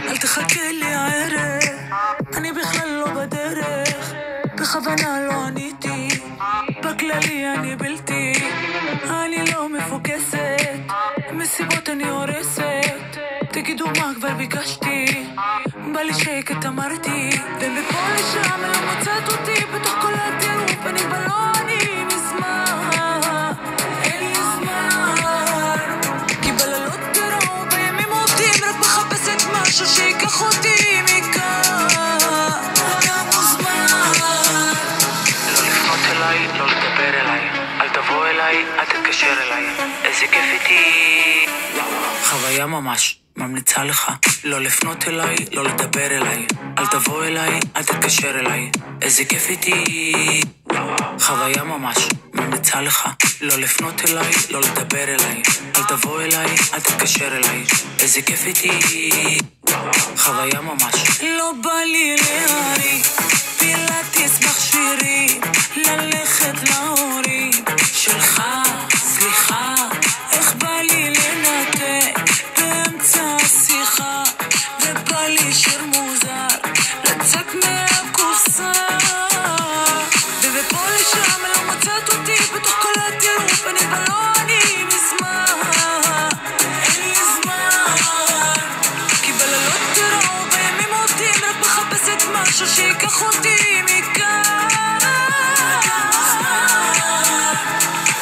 אל תחכה לי הערב, אני בכלל לא בדרך, בכוונה לא עניתי, בכללי אני בלתי, אני לא מפוקסת, מסיבות אני הורסת, תגידו מה כבר ביקשתי, בא לי שקט אמרתי, ומפה לשם לא מוצאת אותי, בתוך כל הטירוף אני בלוני מזמן, אין לי זמן, כי בלילות תראו בימים עובדים, רק מחפשת משהו שיקח אותי מכאן, אתה מוזמן. לא לפנות אליי, לא לדבר אליי, אל תבוא אליי, אל תתקשר אליי, איזה כיף איתי, חוויה ממש ממליצה לך לא לפנות אליי, לא לדבר אליי, אל תבוא אליי, אל תתקשר אליי, איזה כיף איתי, חוויה ממש ממליצה לך לא לפנות אליי, לא לדבר אליי, אל תבוא אליי, אל תתקשר אליי, איזה כיף איתי, חוויה ממש. לא בא לי להרי פילאטיס מכשירי, ללכת להורים שלך, סליחה, איך בא לי לנתק באמצע השיחה, ובא לי שיר מוזר לצאת מהקופסה, ובפה לשם לא מצאת אותי, בתוך כל הטירוף אני בלוני מזמן, אין לי זמן, כי בלילות תראו בימים עובדים, רק מחפשת משהו שיקח אותי מכאן,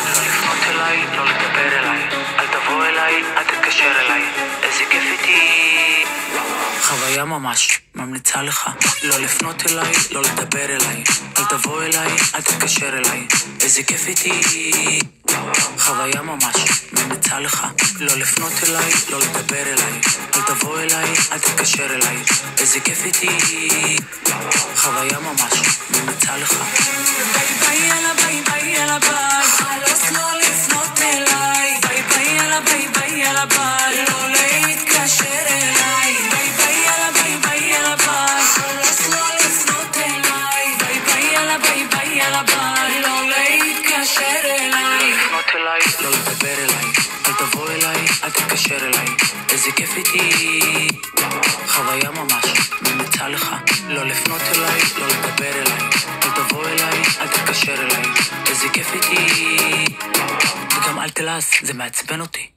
לא לפנות אליי, לא לדבר אליי, אל תבוא אליי, אל תתקשר אליי, איזה כיף איתי, חוויה ממש ממליצה לך לא לפנות אליי, לא לדבר אליי, אל תבוא אליי, אל תתקשר אליי, איזה כיף איתי, חוויה ממש ממליצה לך לא לפנות אליי, לא לדבר אליי, אל תבוא אליי, אל תתקשר אליי, איזה כיף איתי, חוויה ממש ממליצה לך. ביי ביי יאללה ביי ביי יאללה ביי, חלוס לא לפנות אליי, ביי ביי יאללה ביי ביי יאללה ביי, לא להתקשר אליי, ביי ביי יאללה ביי ביי יאללה ביי, חלוס לא לפנות אליי, ביי ביי יאללה ביי ביי יאללה ביי, לא להתקשר אליי, לפנות אליי, לא לדבר אליי, אל תבוא אליי, אל תתקשר אליי, איזה כיף איתי, חוויה ממש ממליצה לך לא לפנות אליי, לא לדבר אליי, אל תבוא אליי, אל תתקשר אליי, איזה כיף איתי, וגם אל תלעס, זה מעצבן אותי.